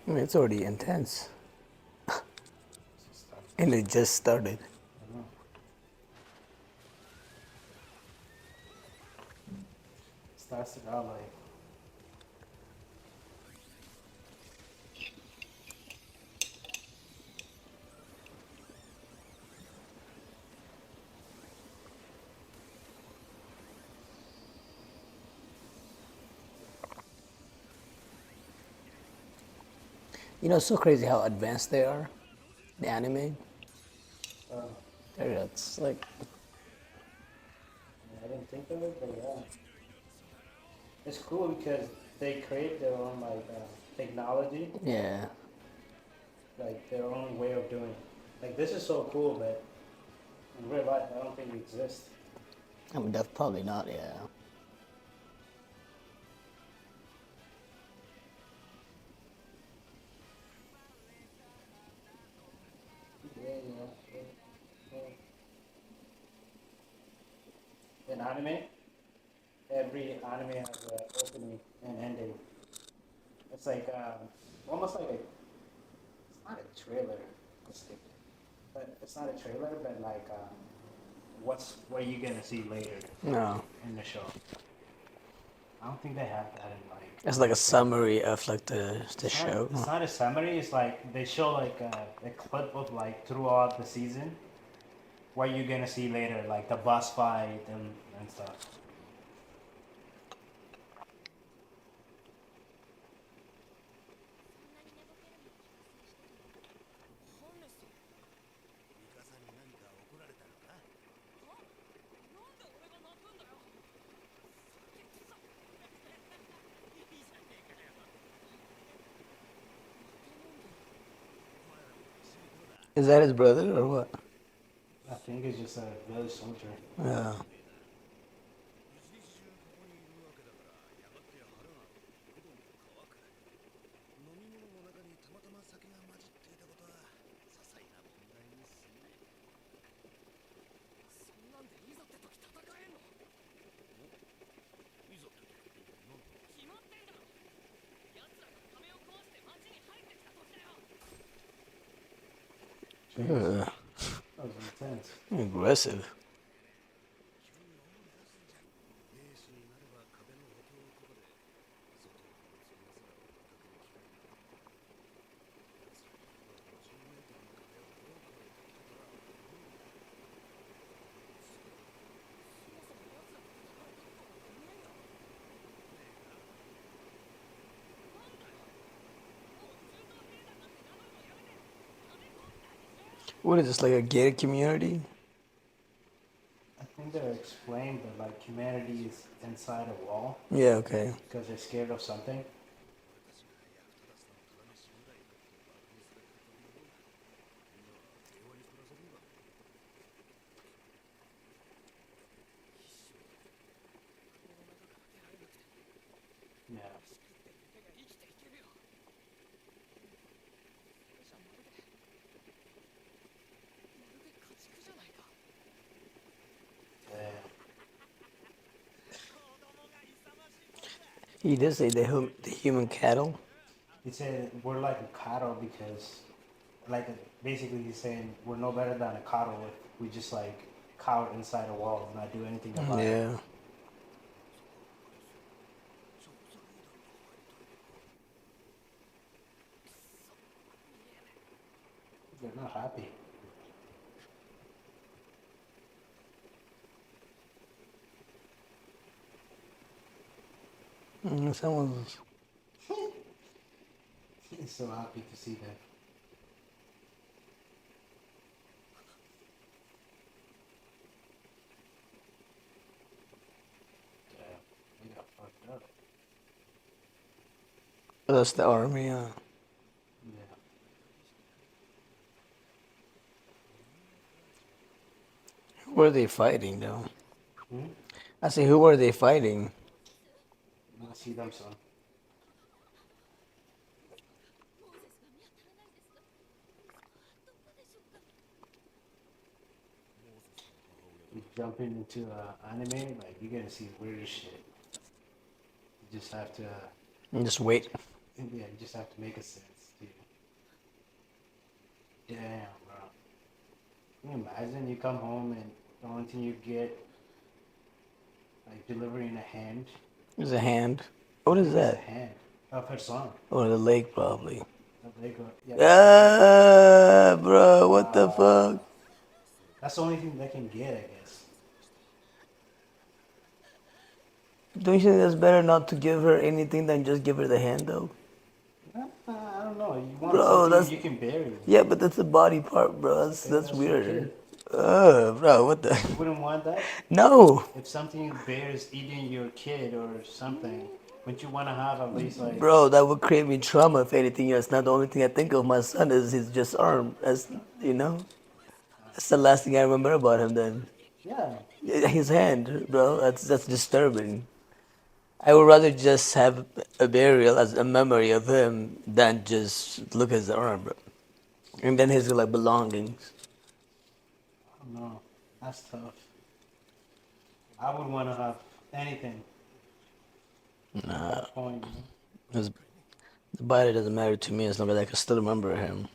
I mean, it's already intense, Just start. and it just started. I don't know. Starts it out like You know, it's so crazy how advanced they are. The anime, uh, it's like, I didn't think of it, but yeah, it's cool because they create their own like technology, yeah. like their own way of doing it. Like this is so cool, but in real life, I don't think it exists. I mean, that's probably not. Yeah. Yeah, yeah. In anime, every anime has an opening and ending. It's like almost like it's not a trailer. It's like, but it's not a trailer, but like what you gonna see later No, in the show. I don't think they have that in like it's like a most anime. summary of like the It's not. show. It's not a summary. It's like they show like a clip of like throughout the season what you're gonna see later, like the boss fight and stuff. Is that his brother or what? I think it's just a village soldier. Yeah. Jeez, Ugh. that was intense. Aggressive. What is this, like a gated community? I think they're explained that like humanity is inside a wall Yeah, okay. because they're scared of something. Yeah. Yeah. He did say the human cattle. He said we're like a cattle because, like, basically he's saying we're no better than a cattle if we just like cower inside a wall and not do anything about it. Yeah. They're not happy. Someone's. He's so happy to see that. Yeah, they got fucked up. That's the army. Yeah. Who are they fighting though? Hmm? I say, who are they fighting? I see them son. You jumping into anime, like you're gonna see weird shit. You just have to, And just wait. yeah, you just have to make a sense Damn, bro. Can you imagine you come home and the only thing you get, like delivering a hand? There's a hand. I What is think it's a that? hand of her son. Oh, the lake probably. The Lego. Yeah, Ah, bro, what the uh, fuck? that's the only thing they can get, I guess. Don't you think that's better not to give her anything than just give her the hand, though? I don't know. You want Bro, something that's you can bury. yeah, but that's a body part, bro. That's Okay, that's that's your weird. kid. Bro, what the? You wouldn't want that? No, If something bears eating your kid or something, wouldn't you want to have at least like, bro, that would create me trauma if anything else. Not the only thing I think of my son is his just arm. That's you know, that's the last thing I remember about him. Then yeah, yeah, his hand, bro. That's disturbing. I would rather just have a burial as a memory of him than just look at his arm, bro. And then his like belongings. I don't know. That's tough. I would want to have anything at Nah, that point, you know? his, the body doesn't matter to me as long as I can still remember him.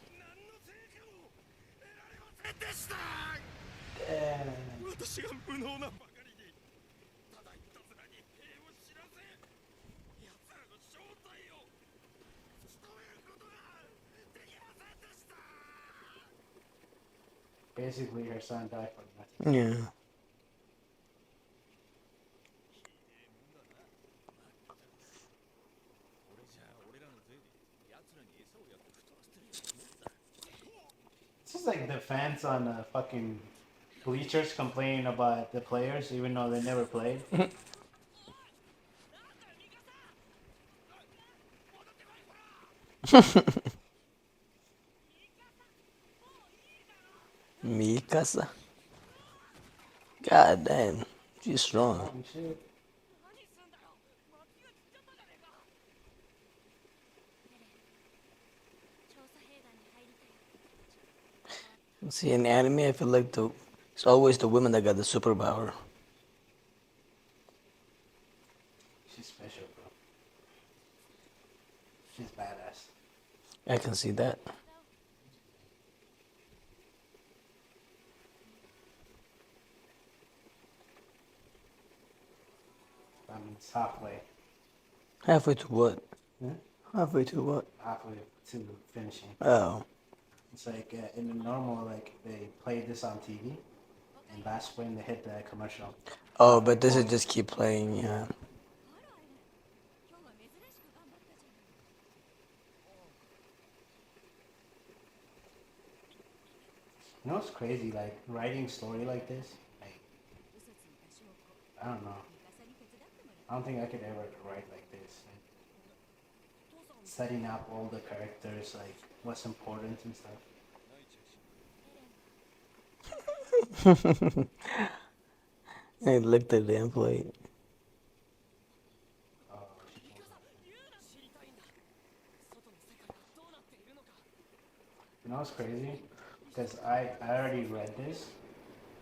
え basically, her son died for nothing. Yeah. It's just like the fans on the fucking bleachers complaining about the players, even though they never played. Mikasa. God damn. She's strong. Holy shit. See, in anime, I feel like it's always the women that got the superpower. She's special, bro. She's badass. I can see that. I mean, it's halfway. Halfway to what? Hmm? Halfway to what? Halfway to finishing. Oh. It's like in the normal, like they played this on TV, and that's when they hit the commercial. Oh, Halfway but this is point. just keep playing, yeah. You know what's crazy? Like writing story like this. Like I don't know. I don't think I could ever write like this. Like, setting up all the characters, like what's important and stuff. I looked at the template. Oh, she pulls up. You know what's crazy? Because I already read this.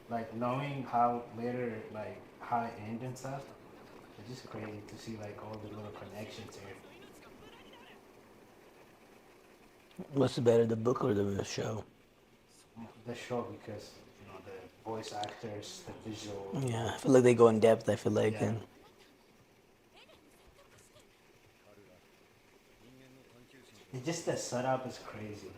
Like knowing how later, like how it ended and stuff. It's just crazy to see like all the little connections here. What's better, the book or the show? The show because you know the voice actors, the visual. Yeah, I feel like they go in depth. I feel like, Yeah. and It's just the setup is crazy.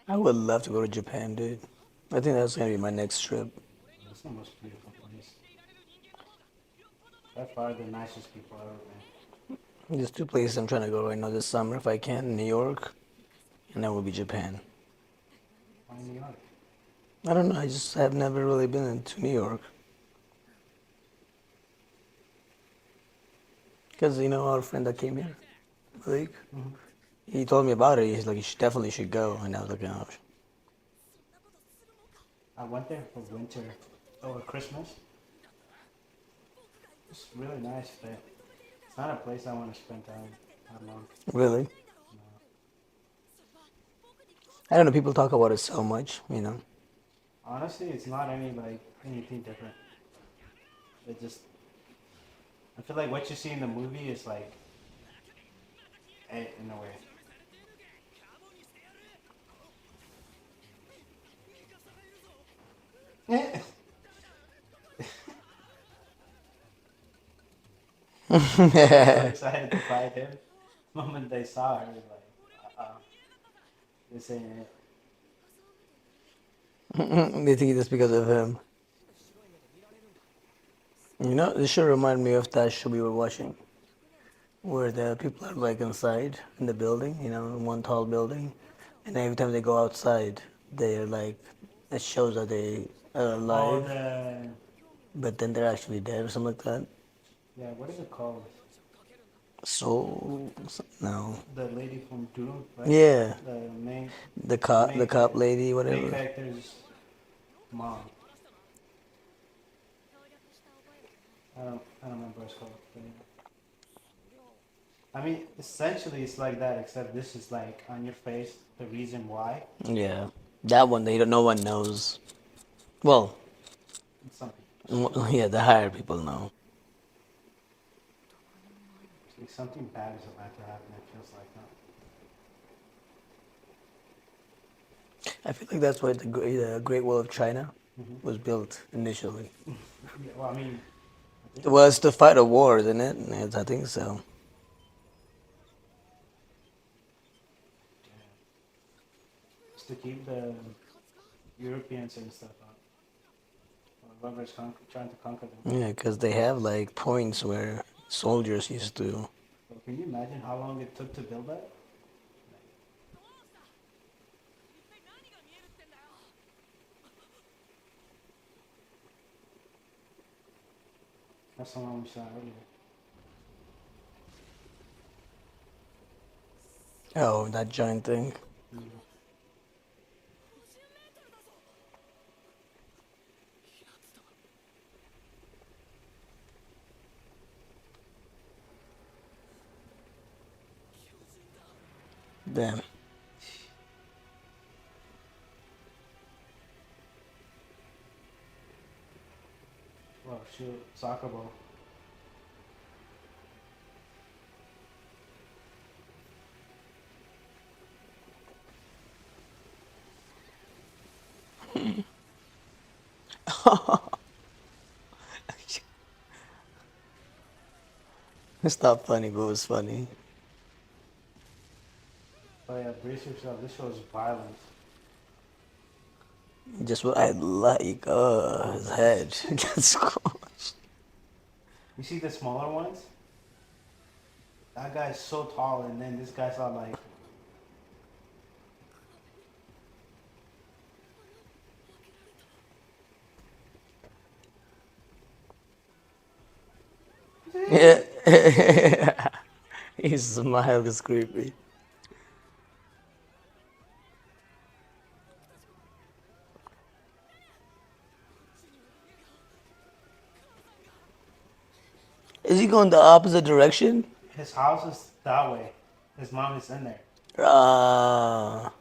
I would love to go to Japan, dude. I think that's gonna be my next trip. It's the most beautiful place. By far the nicest people I've ever There's two places I'm trying to go right now this summer if I can. New York, and that will be Japan. been. Why New York? I don't know. I just have never really been to New York. Because, our friend that came here, Malik, Mm-hmm. he told me about it. He's like, definitely should go. And I was like, oh, I went there for winter over Christmas. It's really nice, but it's not a place I want to spend time that long. Really? No. I don't know. People talk about it so much, you know. Honestly, it's not any like anything different. It just I feel like what you see in the movie is like it in a way. They're so excited to fight him. The moment they saw her, like, this ain't it. They think that's because of him. You know, this should remind me of that show we were watching, where the people are like inside in the building, you know, in one tall building, and every time they go outside, they're like, it shows that they are Oh, alive, the but then they're actually dead or something like that. yeah, what is it called? So, no, The lady from Doom, right? yeah, The main, the cop lady, main whatever. character's mom. I don't remember what it's called. But yeah. I mean, essentially, it's like that, except this is like on your face the reason why. Yeah, that one they don't. No one knows. Well, And some people, yeah, the higher people know. it's like something bad is about to happen. It feels like that. I feel like that's why the Great Wall of China Mm-hmm. was built initially. Yeah, well, I mean, I think It was to fight a war, isn't it? Yes, I think so. yeah, it's to keep the Europeans and stuff out. Or whoever's trying to conquer them. Yeah, because they have like points where soldiers used to. So can you imagine how long it took to build that? That's the one we saw earlier. Oh, that giant thing. Mm. Damn. Well, shoot, soccer ball. It's not funny, but it was funny. But yeah, brace yourself. This show is violent. Just what I like. His head gets squashed. You see the smaller ones? That guy's so tall, and then this guy's all like, Yeah. His smile is creepy. Is he going the opposite direction? his house is that way. His mom is in there. Ah.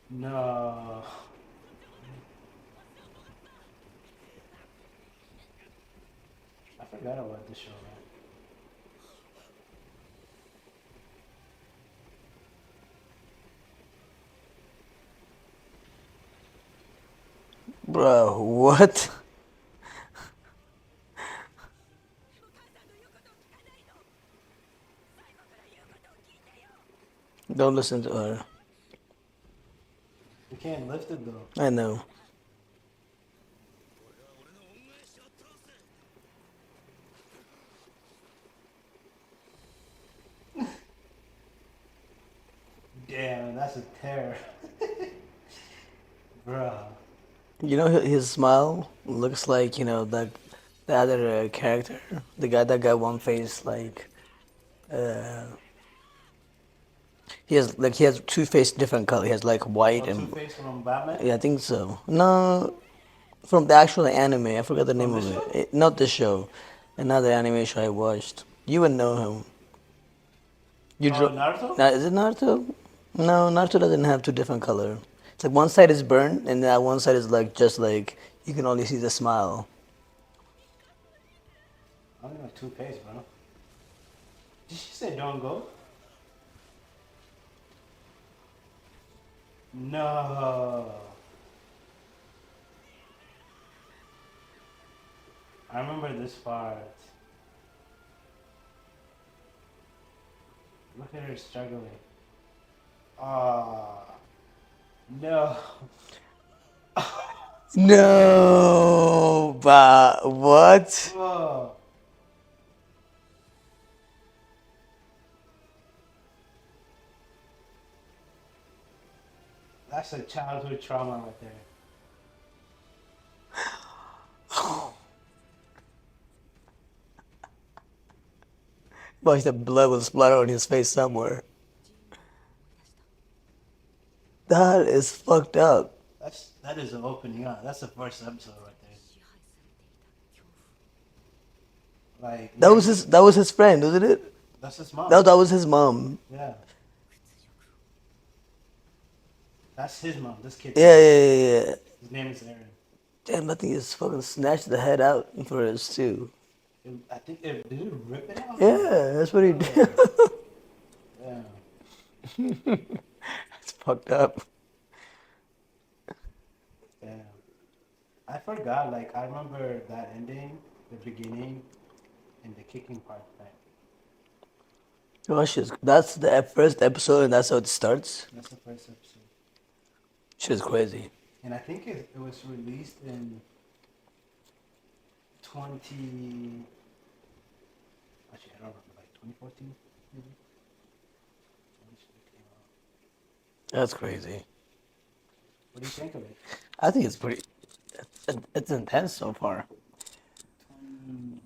No. I forgot about this show, man. Bro, what? Don't listen to her. You can't lift it though. I know. Damn, that's a terror. Bruh. You know his smile looks like, you know, the other character, the guy that got one face like uh he has Two-Face different color. He has like white Or Two and Face from Batman? yeah, I think so. No, from the actual anime. I forgot the From name this of it. show? Not the show, another anime show I watched. You would know him. You Oh, draw. Naruto? Now, is it Naruto? No, Naruto doesn't have two different color. It's like one side is burnt and that one side is like just like you can only see the smile. I don't know Two Face, bro. Did she say don't go? No. I remember this part. Look at her struggling. Ah, no. No, but what? Oh, that's a childhood trauma right there. But the blood will splatter on his face somewhere. That is fucked up. That is the opening. That's the first episode right there. Like literally, That was his friend, wasn't it? that's his mom. That was his mom. Yeah, that's his mom. This kid's Yeah, mom. yeah, yeah, yeah. His name is Aaron. Damn, I think he just fucking snatched the head out for us too. I think did it rip it out? Yeah, that's what he did. Yeah. It's fucked up. Damn. I forgot. Like I remember that ending, the beginning, and the kicking part. Like, Gosh, that's the first episode and that's how it starts. that's the first episode. Shit is crazy. And I think it was released in 20. Actually, I don't remember. Like 2014, maybe. When this shit came out. That's crazy. What do you think of it? I think it's pretty. It's intense so far. 20,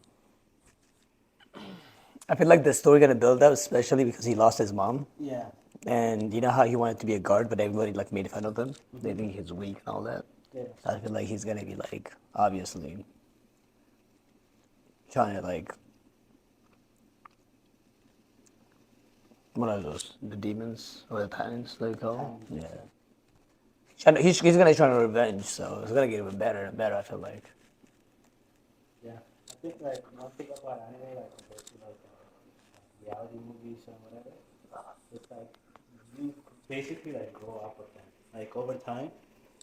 I feel like the story gonna build up, especially because he lost his mom, yeah. and you know how he wanted to be a guard, but everybody like made fun of him. They think he's weak and all that. Yeah. I feel like he's gonna be like obviously trying to like what are those? The demons or the titans they call? Titans. Yeah. He's gonna try to revenge, so it's gonna get even better and better. I feel like. Yeah. I think like one thing about anime, like compared to like reality movies or whatever, it's like you basically like grow up with them. Like over time,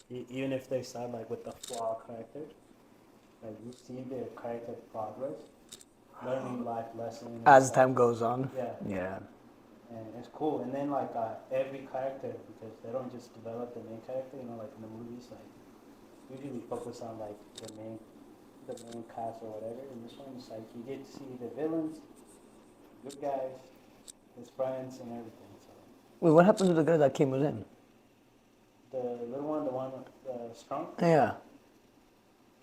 even if they start like with the flawed character, like you see their character progress, learning life lessons. And As stuff. time goes on. Yeah. Yeah. And it's cool. And then like every character, because they don't just develop the main character, you know, like in the movies, like usually focus on like the main cast or whatever. In this one, it's like you get to see the villains, good guys, his friends, and everything. So Wait, what happened to the guy that came within? the little one, the one strong, Yeah.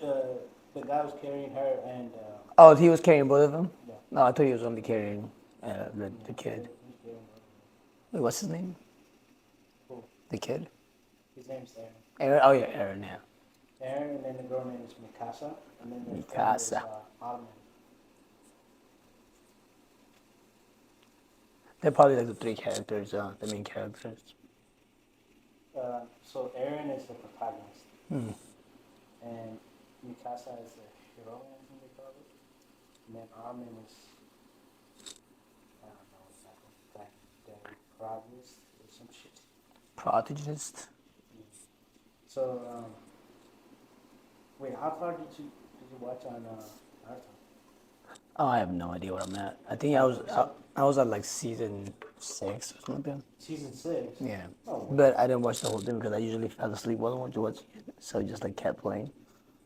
the guy was carrying her, and Oh, he was carrying both of them? yeah, No, I thought he was only carrying the kid. he's carrying her. Wait, what's his name? Cool. The kid? His name's Aaron. Aaron? Oh, yeah, Aaron, yeah. Aaron, and then the girl name is Mikasa, and then the friend is Mikasa. Alman. They're probably like the three characters, the main characters. So Aaron is the protagonist, Hmm. and Mikasa is the hero, I think they call it. And then Armin is, I don't know exactly, like the protagonist or some shit. Protagonist? So, wait, how far did you watch on Naruto? Oh, I have no idea where I'm at. I think I was at like season 6 or something. Season 6? Yeah. Oh, But I didn't watch the whole thing because I usually fell asleep while I watch it. So it just like kept playing.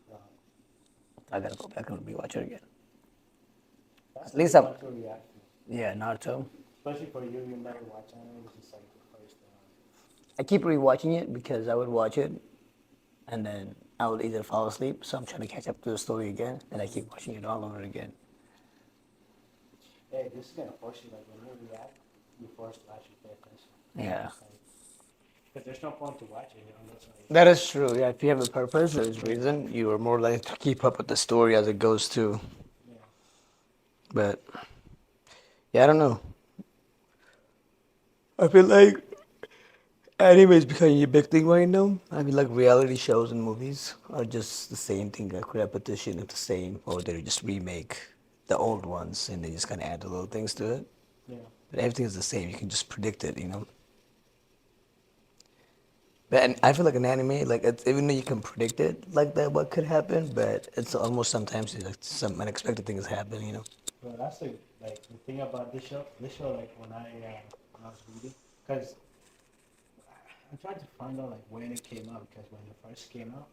wow. I gotta go back and rewatch it again. That's At least a good I'm- one to react to. Yeah, Naruto. Especially for you never watch anime, this is like the first I keep rewatching it because I would watch it and then I would either fall asleep, so I'm trying to catch up to the story again, and I keep watching it all over again. Hey, this is gonna force you, like when you react, you forced to actually pay attention. Yeah. Because there's no point to watch it, you know. That's why. That is true. Yeah, if you have a purpose, there's reason, you are more likely to keep up with the story as it goes too. Yeah. But yeah, I don't know. I feel like anime is becoming a big thing right now. I mean, like reality shows and movies are just the same thing, like repetition of the same, or they just remake the old ones and they just kind of add the little things to it. Yeah. But everything is the same. You can just predict it, you know. But and I feel like an anime, like it's, even though you can predict it like that, what could happen, but it's almost sometimes like some unexpected things happen, you know. Well, that's the thing about this show. This show, like when I was reading, because I'm trying to find out like when it came out. Because when it first came out,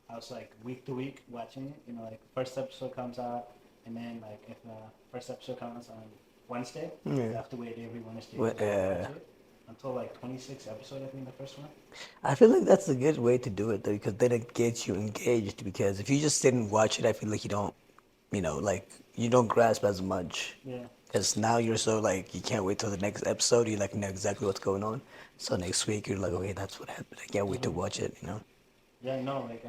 I was like week to week watching it. You know, like first episode comes out, and then like if the first episode comes on Wednesday, you Yeah. have to wait every Wednesday Well, to watch it until like 26 episode. I think the first one. I feel like that's a good way to do it though, because then it gets you engaged. Because if you just sit and watch it, I feel like you don't, like you don't grasp as much. Yeah. Because now you're so like you can't wait till the next episode. You like know exactly what's going on. So next week you're like, okay, that's what happened. I can't wait to Hmm. watch it. You know. Yeah. No. Like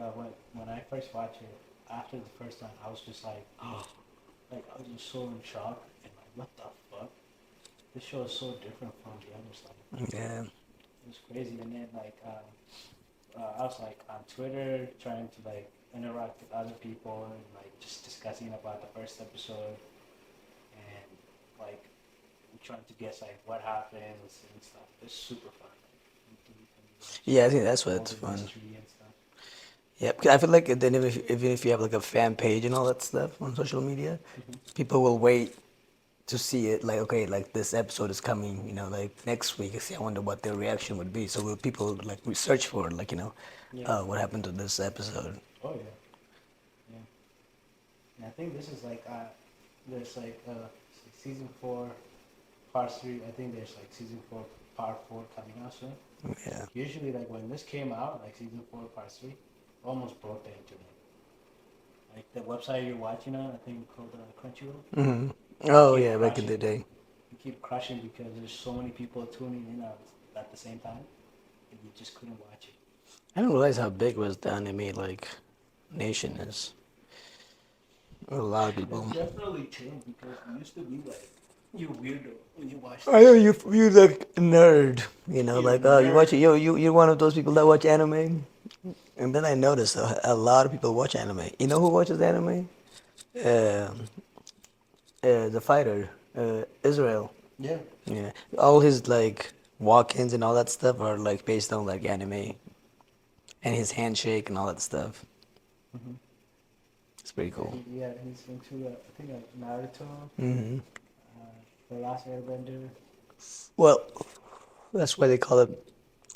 when I first watched it, after the first time, I was just like, oh, like I was just so in shock and like, what the fuck? This show is so different from the other stuff. Yeah. It was crazy. And then like I was like on Twitter trying to like interact with other people and like just discussing about the first episode and like trying to guess like what happens and stuff. It's super fun. Like, Yeah, I think that's all what's the fun. mystery and stuff. Yeah, because I feel like then even if you have like a fan page and all that stuff on social media, Hmm. people will wait to see it. Like, okay, like this episode is coming, like next week. I see. I wonder what their reaction would be. So will people like research for it, like Yeah. what happened to this episode? Oh yeah. Yeah. And I think this is like there's like season 4, part 3. I think there's like season 4, part 4 coming out soon. Yeah. Usually, like when this came out, like season 4, part 3, almost broke the internet. Like the website you're watching on, I think called Crunchyroll. Hmm. You Oh keep yeah, back in the crushing. day. You keep crushing because there's so many people tuning in at the same time, and you just couldn't watch it. I didn't realize how big was the anime like nation is. A lot of It's people. definitely changed because it used to be like you weirdo when you watch I know this. you like a nerd, You're a like you watch nerd. it. You're one of those people that watch anime. And then I noticed a lot of people watch anime. You know who watches anime? Um the fighter, Israel. Yeah. Yeah, all his like walk-ins and all that stuff are like based on like anime, and his handshake and all that stuff. Hmm. It's pretty Yeah, cool. he's into I think Naruto, Hmm. The Last Airbender. Well, that's why they call it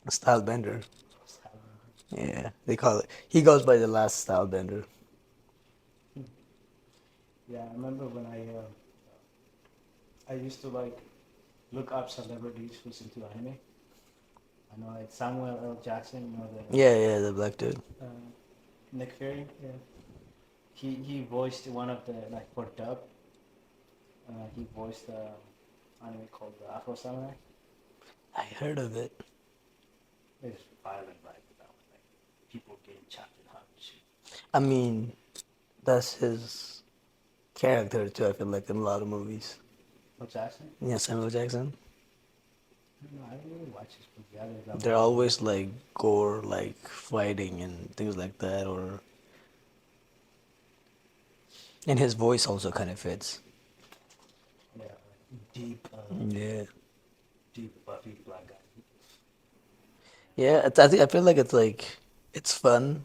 style bender. Yeah, they call it. He goes by the last style bender. Yeah, I remember when I used to like look up celebrities who's into anime. I know like Samuel L. Jackson, Yeah, yeah, the black dude. Nick Fury. Yeah, he voiced one of the like for dub. He voiced the anime called the Afro Samurai. I heard of it. It's violent, like that one, like people getting chopped in half and shit. I mean, that's his character too. I feel like in a lot of movies. Oh, Jackson? Yeah, Samuel Jackson. No, I didn't really watch his movie. I didn't They're know. always like gore, like fighting and things like that, or and his voice also kind of fits. Yeah, like Yeah, deep Buffy black guy. yeah. I think I feel like it's fun.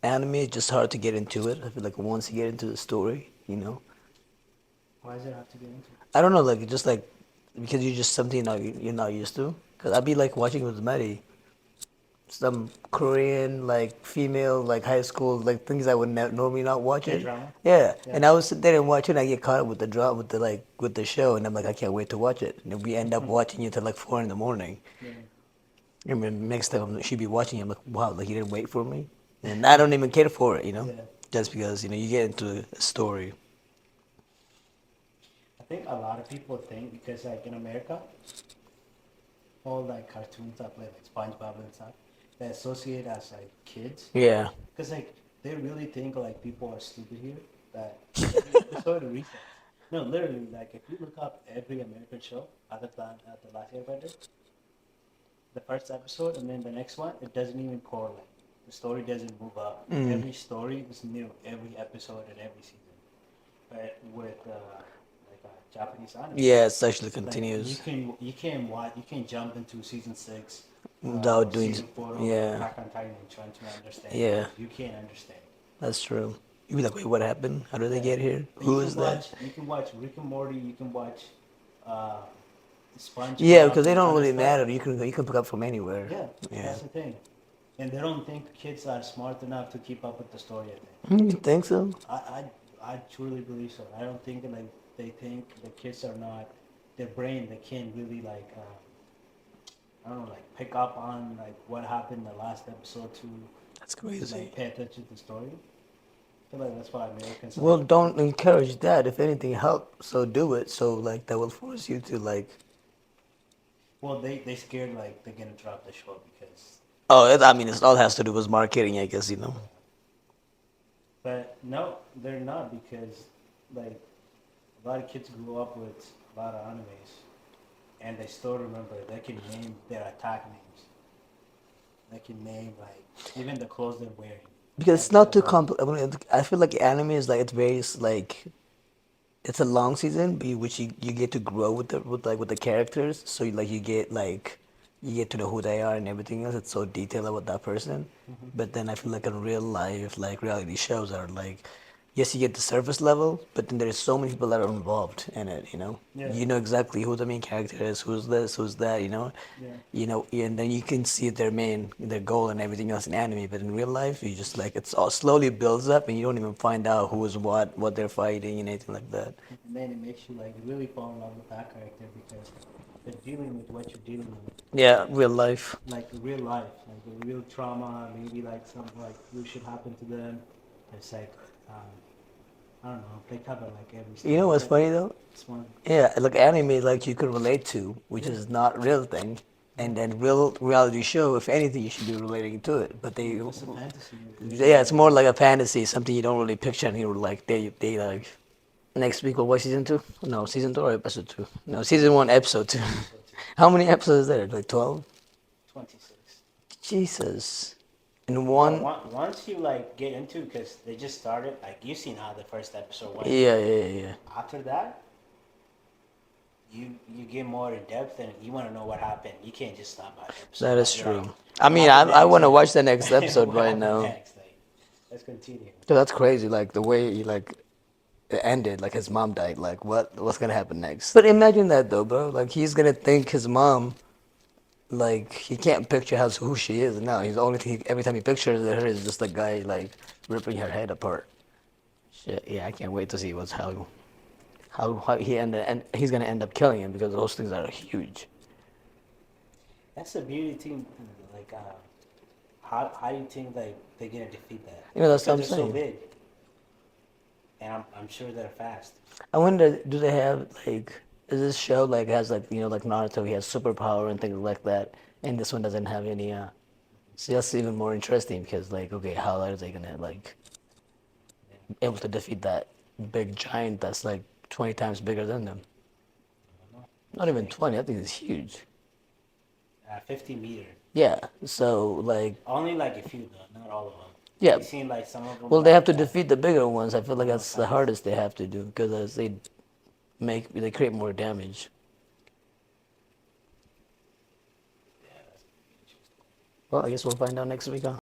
Anime is just hard to get into it. I feel like once you get into the story. Why does it have to get into? I don't know, like just like because you're just something you're not used to. Cause I'd be like watching with Maddie, some Korean like female like high school like things I would normally not watch K it. drama? Yeah, Yeah. and I would sit there and watch it, and I get caught up with the drop with the show, and I'm like I can't wait to watch it. And then we end up watching it till like 4 in the morning. Yeah. And then next time she'd be watching it, I'm like wow, like you didn't wait for me, and I don't even care for it, Yeah. just because you get into a story. I think a lot of people think because like in America, all like cartoons that play like SpongeBob and stuff, they associate as like kids. Yeah. Because like they really think like people are stupid here. That every episode resets. No, literally, like if you look up every American show other than the Last Airbender, the first episode and then the next one, it doesn't even correlate. The story doesn't move up. Mm. Every story is new every episode and every season. But with Japanese anime, Yeah, it's actually like continues you can jump into season 6, without or doing. season 4 of Yeah, Attack on Titan and trying to understand yeah, because you can't understand. that's true. You be like, wait, what happened? How did they Yeah, get here? but Who is that? you can watch Rick and Morty, you can watch uh, Yeah, SpongeBob because they and don't other really stuff. matter. You can pick up from anywhere. Yeah, Yeah. that's the thing. And they don't think kids are smart enough to keep up with the story. I think. You think so? I truly believe so. I don't think like they think the kids are not their brain. They can't really like I don't know like pick up on like what happened in the last episode That's to crazy. like pay attention to the story. I feel like that's why Americans are Well, like don't encourage that. If anything, help. So do it. So like that will force you to like. well they scared like they're gonna drop the show because Oh, I mean, it all has to do with marketing, I guess. but no they're not because like a lot of kids grew up with a lot of animes and they still remember they can name their attack names. They can name like even the clothes they're wearing. Because Like it's not the too whole complex. I feel like anime is like it's very like it's a long season, but which you get to grow with the characters. So you get you get to know who they are and everything else. It's so detailed about that person. But then I feel like in real life, like reality shows are like, yes, you get the surface level, but then there's so many people that are involved in it. yeah You know exactly who the main character is, who's this, who's that. yeah And then you can see their goal and everything else in anime. But in real life, you just like it's all slowly builds up, and you don't even find out who is what they're fighting, and anything like that. and then it makes you like really fall in love with that character because they're dealing with what you're dealing with. Yeah, real life. Like real life, like the real trauma, maybe like some like you should happen to them. It's like I don't know. They cover like every You stage. know what's But funny though? it's one. Yeah, like anime, like you could relate to, which Yeah. is not real thing, Yeah. and then real reality show. If anything, you should be relating to it. But they, It's a fantasy movie. It's yeah, it's like more like a fantasy, something you don't really picture, and you're like they like. Next week, we'll watch season 2? No, season 2 or episode 2? No, season 1, episode 2. episode two, How many episodes is there? Like 12? 26. Jesus. And Well, one. once you like get into because they just started like you've seen how the first episode went. Yeah, yeah, yeah. After that, you get more in depth and you want to know what happened. You can't just stop at episode. That is You're like, true. I what mean, happened I next? want to watch the next episode What right happened now. next? Like, let's continue. 'Cause that's crazy. Like the way he like it ended. Like his mom died. Like what's gonna happen next? But imagine that though, bro. Like he's gonna think his mom. Like he can't picture who she is now. He's the only thing every time he pictures her is just a guy like ripping her head apart. Shit. Yeah, I can't wait to see how he and he's gonna end up killing him because those things are huge. That's the beauty thing. Like, how do you think like they're gonna defeat that? That's what I'm Because they're so saying. big, and I'm sure they're fast. I wonder, do they have like, is this show like has like like Naruto, he has superpower and things like that, and this one doesn't have any. So that's even more interesting because like, okay, how are they gonna like able to defeat that big giant that's like 20 times bigger than them? Not even 20. I think it's huge. 50 meter. Yeah. So like, Only like a few though, not all of them. yeah. I've seen like some of them. Well, they have like, to defeat the bigger ones. I feel like more that's the fast. hardest they have to do because they create more damage. Yeah, that's interesting. Well, I guess we'll find out next week, huh?